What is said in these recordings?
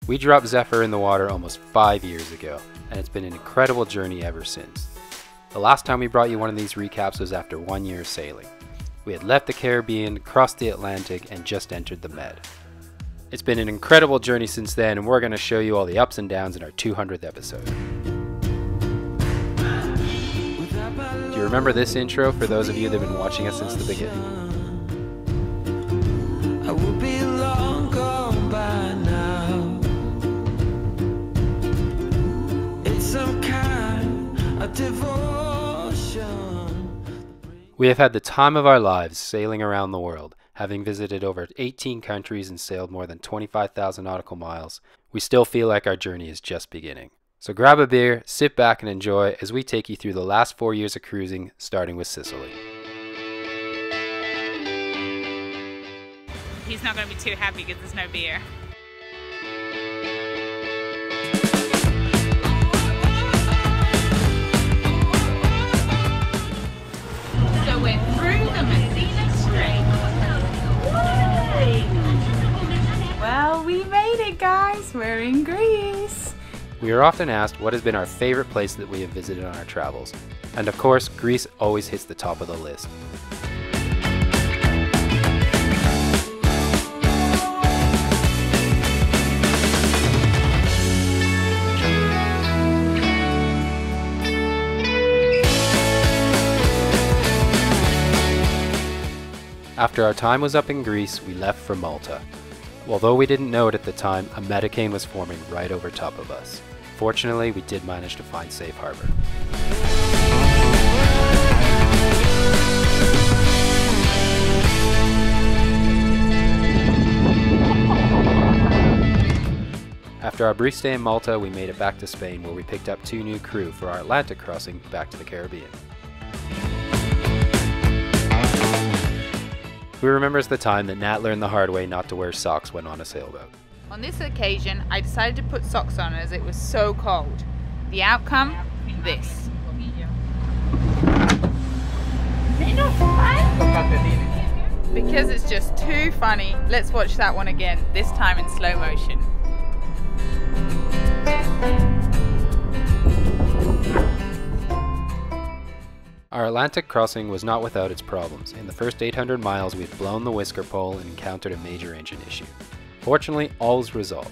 We dropped Zephyr in the water almost 5 years ago, and it's been an incredible journey ever since. The last time we brought you one of these recaps was after 1 year sailing. We had left the Caribbean, crossed the Atlantic, and just entered the Med. It's been an incredible journey since then, and we're going to show you all the ups and downs in our 200th episode. Do you remember this intro for those of you that have been watching us since the beginning? I will be long gone by now. It's some kind of devotion. We have had the time of our lives sailing around the world. Having visited over 18 countries and sailed more than 25,000 nautical miles, we still feel like our journey is just beginning. So grab a beer, sit back and enjoy as we take you through the last 4 years of cruising, starting with Sicily. He's not going to be too happy because there's no beer. So we're through the Messina Strait. Well, we made it, guys. We're in Greece. We are often asked what has been our favorite place that we have visited on our travels. And of course, Greece always hits the top of the list. After our time was up in Greece, we left for Malta. Although we didn't know it at the time, a metacane was forming right over top of us. Fortunately, we did manage to find safe harbor. After our brief stay in Malta, we made it back to Spain where we picked up 2 new crew for our Atlantic crossing back to the Caribbean. Who remembers the time that Nat learned the hard way not to wear socks when on a sailboat? On this occasion, I decided to put socks on as it was so cold. The outcome? This. Because it's just too funny, let's watch that one again, this time in slow motion. Our Atlantic crossing was not without its problems. In the first 800 miles, we'd blown the whisker pole and encountered a major engine issue. Fortunately, all was resolved.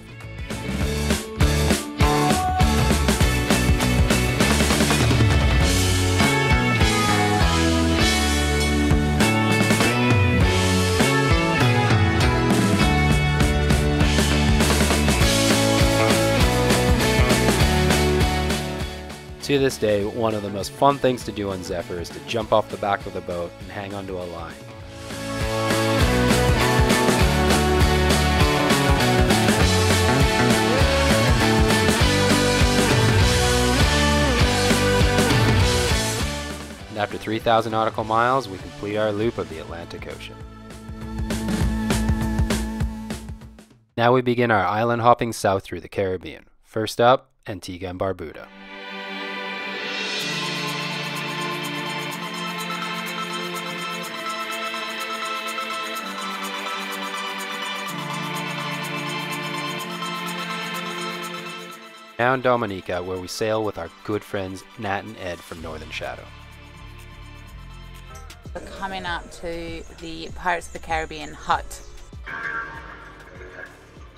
To this day, one of the most fun things to do on Zephyr is to jump off the back of the boat and hang onto a line. And after 3,000 nautical miles, we complete our loop of the Atlantic Ocean. Now we begin our island hopping south through the Caribbean. First up, Antigua and Barbuda. Now in Dominica, where we sail with our good friends Nat and Ed from Northern Shadow. We're coming up to the Pirates of the Caribbean hut.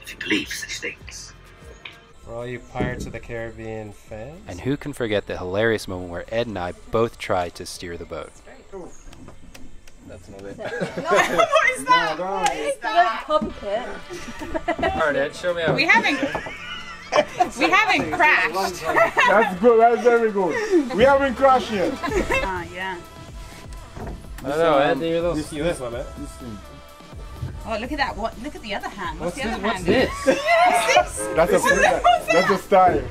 If you believe such things. For all you Pirates of the Caribbean fans. And who can forget the hilarious moment where Ed and I both tried to steer the boat. That's not it. What is that? What is that? Alright, Ed, show me out. We haven't crashed. That's good, that's very good. We haven't crashed yet. Yeah. I don't know, Ed, you're a little skew this one, Oh, look at that. Look at the other hand. What's the other What's hand? this? What's this? That's a style.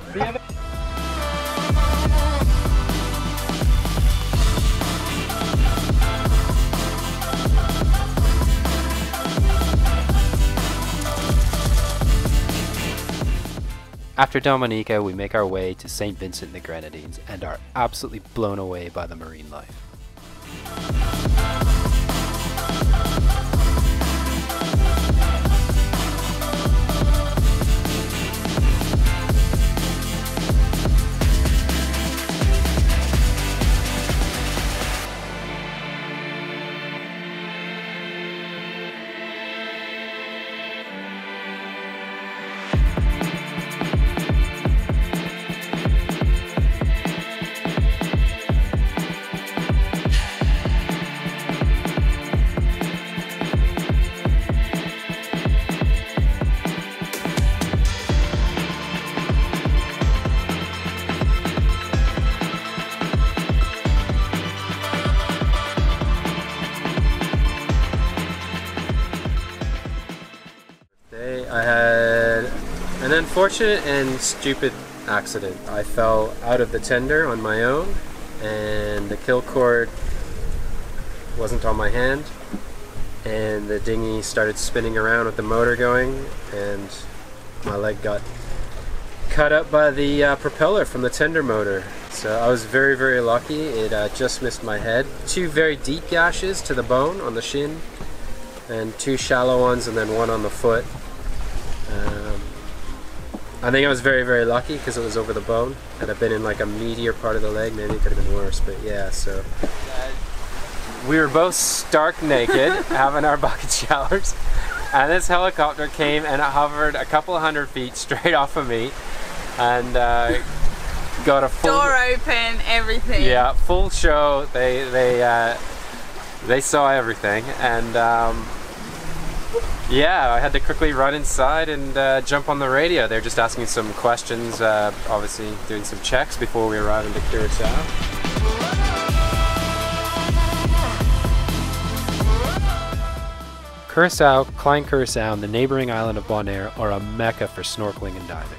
After Dominica, we make our way to St. Vincent and the Grenadines and are absolutely blown away by the marine life. unfortunate and stupid accident. I fell out of the tender on my own, and the kill cord wasn't on my hand, and the dinghy started spinning around with the motor going, and my leg got cut up by the propeller from the tender motor. So I was very, very lucky. It just missed my head. 2 very deep gashes to the bone on the shin, and 2 shallow ones, and then 1 on the foot. I think I was very, very lucky because it was over the bone. Had I been in like a meatier part of the leg, maybe it could have been worse, but yeah, so. We were both stark naked, having our bucket showers, and this helicopter came and it hovered a couple of 100 feet straight off of me, and got a full door open, everything. Yeah, full show. They saw everything, and yeah, I had to quickly run inside and jump on the radio. They're just asking some questions, obviously doing some checks before we arrive into Curacao. Curacao, Klein Curacao, and the neighboring island of Bonaire are a mecca for snorkeling and diving.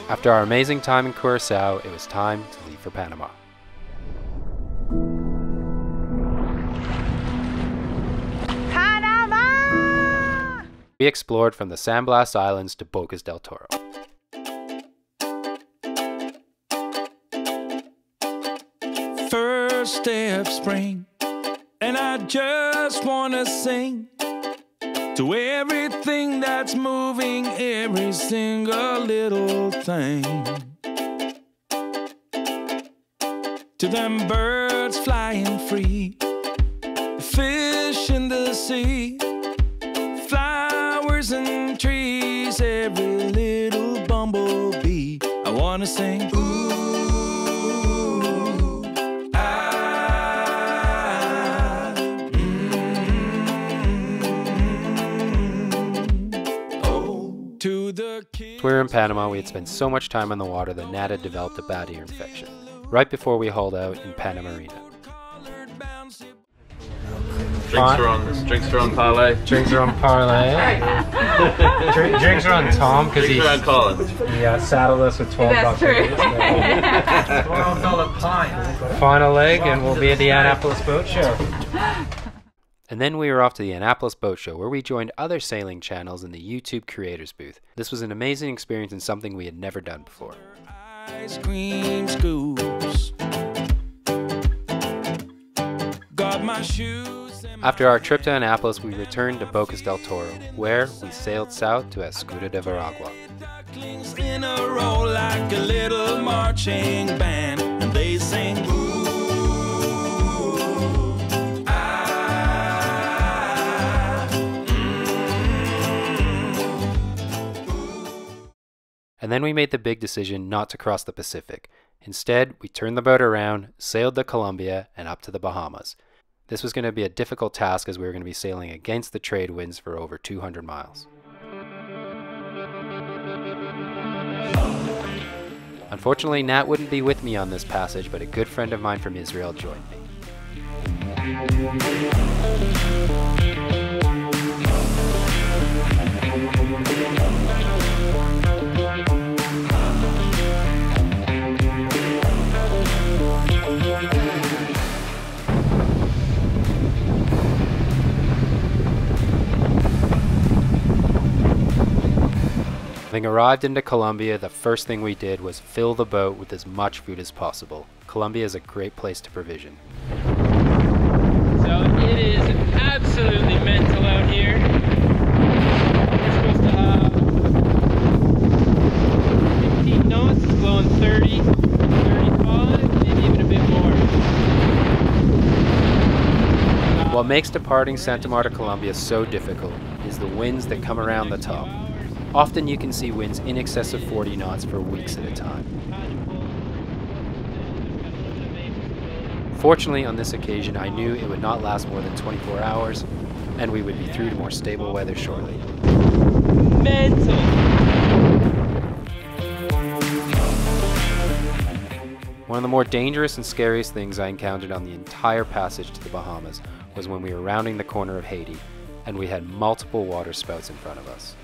After our amazing time in Curacao, it was time to leave for Panama. Panama! We explored from the San Blas Islands to Bocas del Toro. First day of spring, and I just wanna sing to everything that's moving, every single little thing. To them birds flying free, fish in the sea, flowers and trees, every little bumblebee. I wanna sing, ooh, We were in Panama. We had spent so much time on the water that Nat had developed a bad ear infection right before we hauled out in Panama Marina. Drinks are on parlay. Drinks are on parlay. Drinks are on Tom because he saddled us with 12 bucks. That's true. $12 pint. Final leg, and we'll be at the Annapolis Boat Show. And then we were off to the Annapolis Boat Show, where we joined other sailing channels in the YouTube creators booth. This was an amazing experience and something we had never done before. Ice cream scoops. Got my shoes. After our trip to Annapolis, we returned to Bocas del Toro, where we sailed south to Escudo de Veragua. In a row like a little marching band, and they sing. And then we made the big decision not to cross the Pacific. Instead, we turned the boat around, sailed to Colombia, and up to the Bahamas. This was going to be a difficult task as we were going to be sailing against the trade winds for over 200 miles. Unfortunately, Nat wouldn't be with me on this passage, but a good friend of mine from Israel joined me. Having arrived into Colombia, the first thing we did was fill the boat with as much food as possible. Colombia is a great place to provision. So it is absolutely mental out here. We're supposed to have 15 knots, it's blowing 30, 35, maybe even a bit more. What makes departing Santa Marta, Colombia so difficult is the winds that come around the top. Often you can see winds in excess of 40 knots for weeks at a time. Fortunately, on this occasion, I knew it would not last more than 24 hours, and we would be through to more stable weather shortly. Mental! One of the more dangerous and scariest things I encountered on the entire passage to the Bahamas was when we were rounding the corner of Haiti, and we had multiple water spouts in front of us.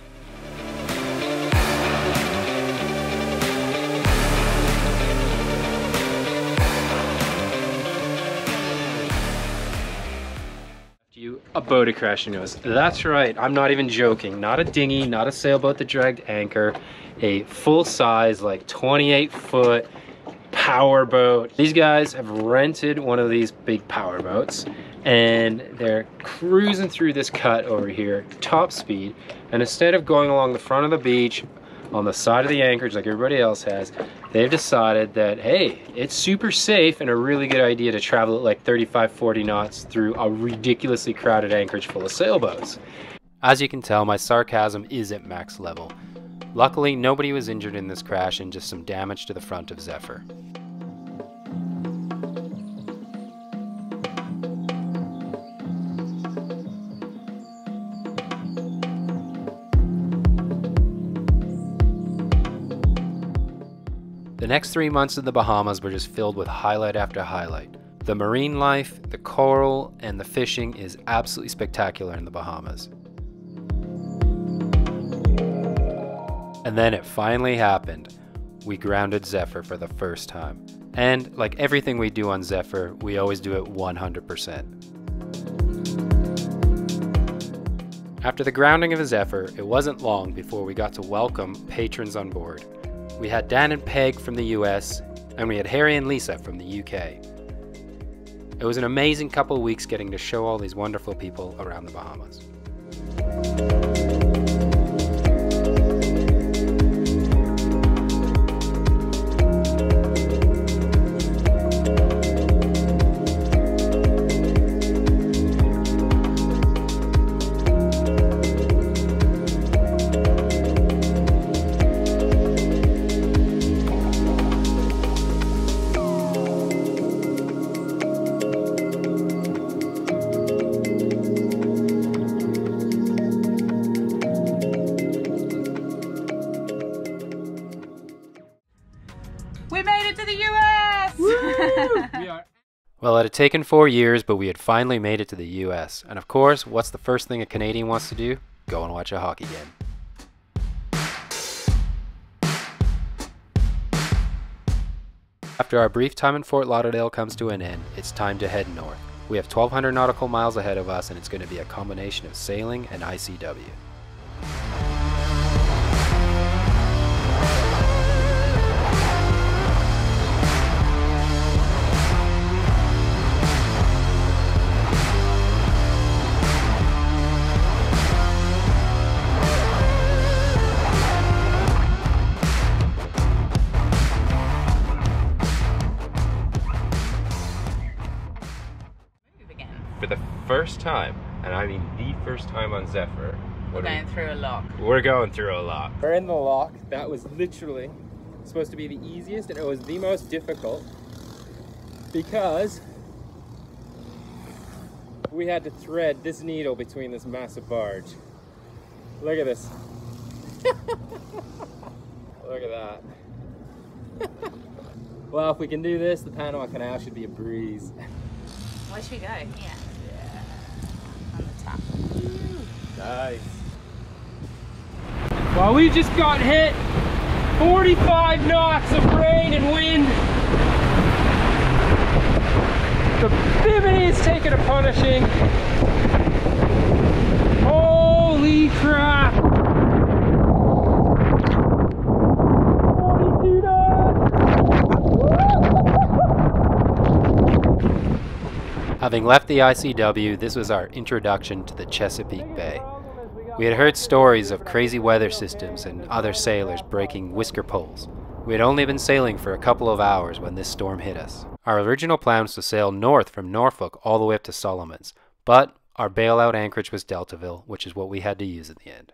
A boat had crashed into us. That's right, I'm not even joking. Not a dinghy, not a sailboat that dragged anchor. A full-size, like 28-foot power boat. These guys have rented one of these big power boats and they're cruising through this cut over here, top speed, and instead of going along the front of the beach on the side of the anchorage like everybody else has, they've decided that, hey, it's super safe and a really good idea to travel at like 35-40 knots through a ridiculously crowded anchorage full of sailboats. As you can tell, my sarcasm is at max level. Luckily, nobody was injured in this crash and just some damage to the front of Zephyr. The next 3 months in the Bahamas were just filled with highlight after highlight. The marine life, the coral, and the fishing is absolutely spectacular in the Bahamas. And then it finally happened. We grounded Zephyr for the first time. And like everything we do on Zephyr, we always do it 100%. After the grounding of Zephyr, it wasn't long before we got to welcome patrons on board. We had Dan and Peg from the US, and we had Harry and Lisa from the UK. It was an amazing couple of weeks getting to show all these wonderful people around the Bahamas. We made it to the US! Well, it had taken 4 years, but we had finally made it to the US. And of course, what's the first thing a Canadian wants to do? Go and watch a hockey game. After our brief time in Fort Lauderdale comes to an end, it's time to head north. We have 1,200 nautical miles ahead of us, and it's going to be a combination of sailing and ICW. For the first time, and I mean the first time on Zephyr, We're going through a lock. We're going through a lock. We're in the lock. That was literally supposed to be the easiest, and it was the most difficult because we had to thread this needle between this massive barge. Look at this. Look at that. Well, if we can do this, the Panama Canal should be a breeze. Where should we go? Yeah. On the top. Nice. Well, we just got hit 45 knots of rain and wind. The bimini is taking a punishing. Holy crap! 42 knots! Having left the ICW, this was our introduction to the Chesapeake Bay. We had heard stories of crazy weather systems and other sailors breaking whisker poles. We had only been sailing for a couple of hours when this storm hit us. Our original plan was to sail north from Norfolk all the way up to Solomons, But our bailout anchorage was Deltaville, which is what we had to use at the end.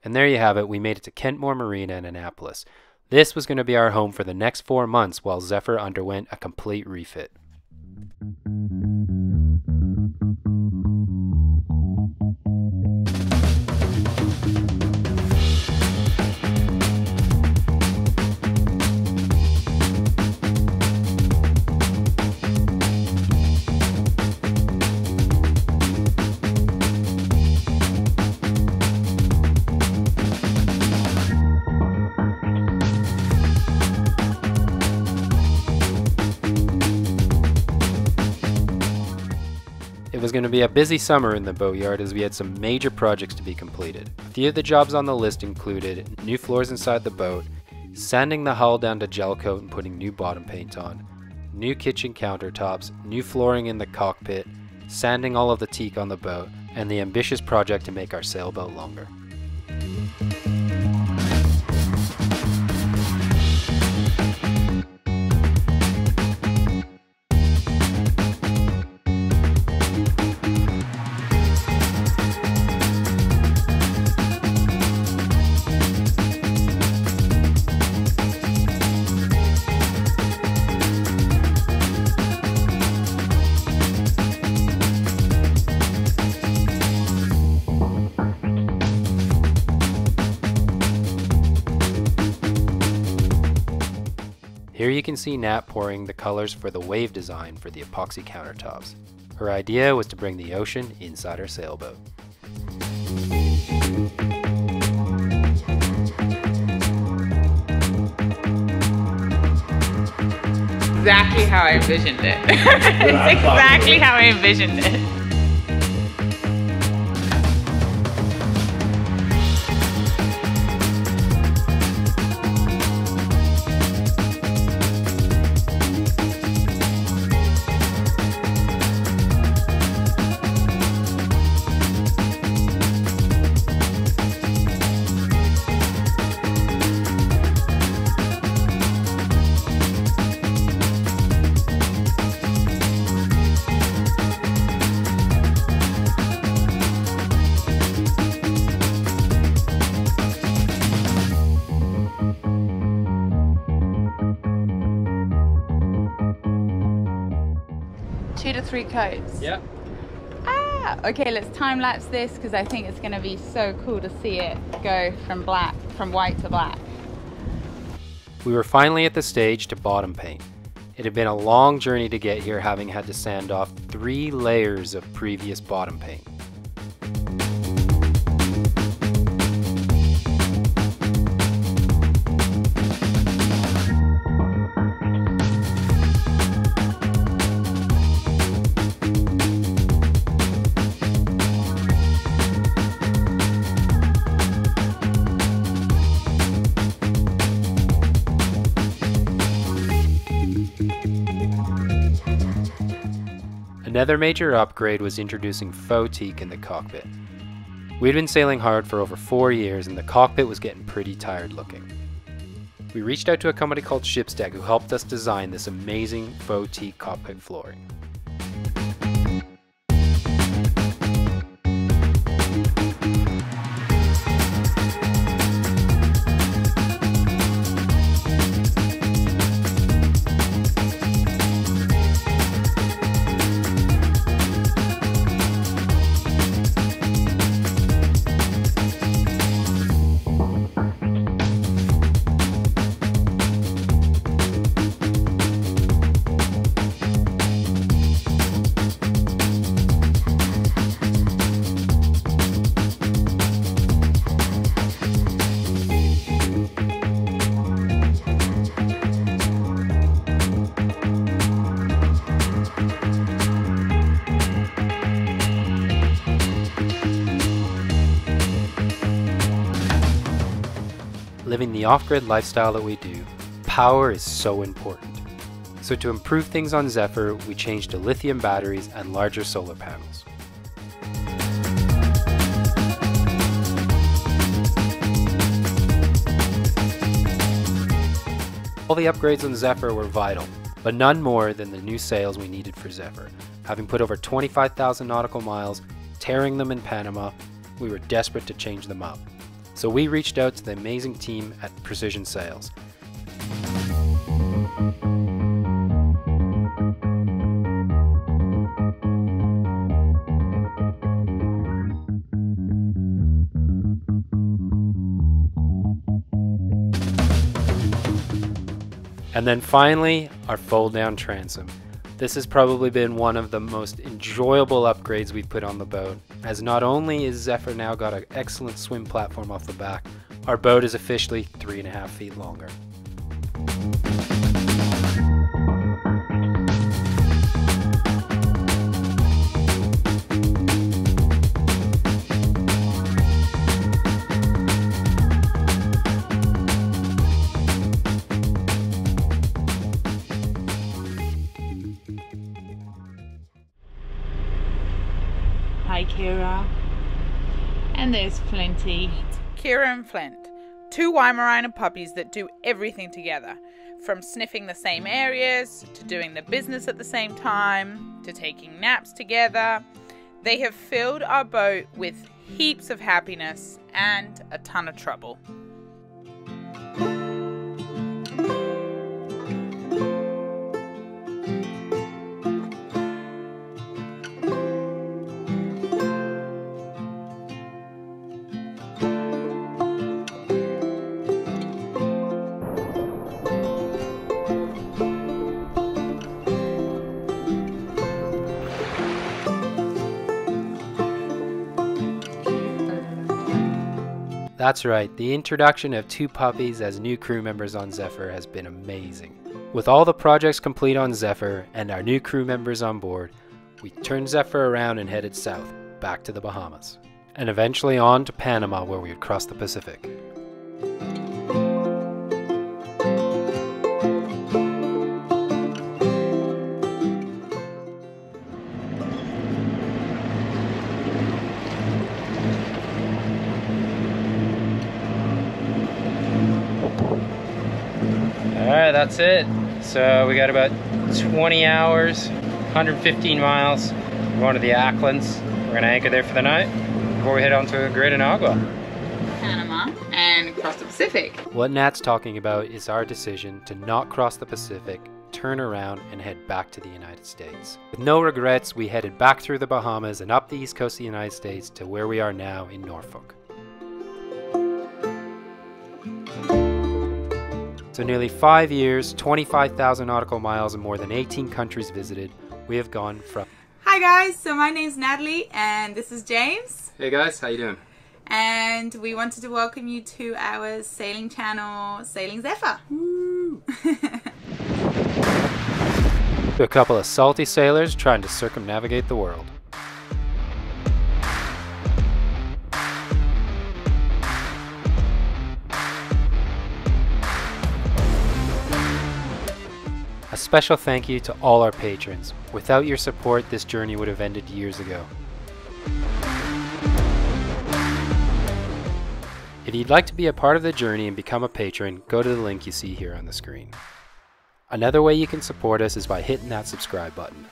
And there you have it, we made it to Kentmore Marina in Annapolis. This was going to be our home for the next 4 months while Zephyr underwent a complete refit. It was going to be a busy summer in the boatyard as we had some major projects to be completed. A few of the jobs on the list included new floors inside the boat, sanding the hull down to gel coat and putting new bottom paint on, new kitchen countertops, new flooring in the cockpit, sanding all of the teak on the boat, and the ambitious project to make our sailboat longer. Here you can see Nat pouring the colors for the wave design for the epoxy countertops. Her idea was to bring the ocean inside her sailboat. Exactly how I envisioned it. It's exactly how I envisioned it. Two to three coats. Yep. Okay, let's time lapse this because I think it's going to be so cool to see it go from white to black. We were finally at the stage to bottom paint. It had been a long journey to get here, having had to sand off 3 layers of previous bottom paint. Another major upgrade was introducing faux teak in the cockpit. We'd been sailing hard for over 4 years and the cockpit was getting pretty tired looking. We reached out to a company called SHIPSDEK who helped us design this amazing faux teak cockpit flooring. Living the off-grid lifestyle that we do, power is so important. So to improve things on Zephyr, we changed to lithium batteries and larger solar panels. All the upgrades on Zephyr were vital, but none more than the new sails we needed for Zephyr. Having put over 25,000 nautical miles, tearing them in Panama, we were desperate to change them up. So we reached out to the amazing team at Precision Sails. And then finally, our fold-down transom. This has probably been one of the most enjoyable upgrades we've put on the boat, as not only is Zephyr now got an excellent swim platform off the back, our boat is officially 3.5 feet longer. Hi Kira. And there's Flinty. Kira and Flint, two Weimaraner puppies that do everything together. From sniffing the same areas, to doing the business at the same time, to taking naps together. They have filled our boat with heaps of happiness and a ton of trouble. That's right, the introduction of two puppies as new crew members on Zephyr has been amazing. With all the projects complete on Zephyr and our new crew members on board, we turned Zephyr around and headed south, back to the Bahamas, and eventually on to Panama where we would cross the Pacific. Alright, that's it. So we got about 20 hours, 115 miles. We're going to the Acklands. We're going to anchor there for the night before we head on to Great Anagua, Panama and across the Pacific. What Nat's talking about is our decision to not cross the Pacific, turn around and head back to the United States. With no regrets, we headed back through the Bahamas and up the east coast of the United States to where we are now in Norfolk. So nearly 5 years, 25,000 nautical miles and more than 18 countries visited, we have gone from... Hi guys, so my name's Natalie and this is James. Hey guys, how you doing? And we wanted to welcome you to our sailing channel, Sailing Zephyr. Woo! To a couple of salty sailors trying to circumnavigate the world. A special thank you to all our patrons. Without your support, this journey would have ended years ago. If you'd like to be a part of the journey and become a patron, go to the link you see here on the screen. Another way you can support us is by hitting that subscribe button.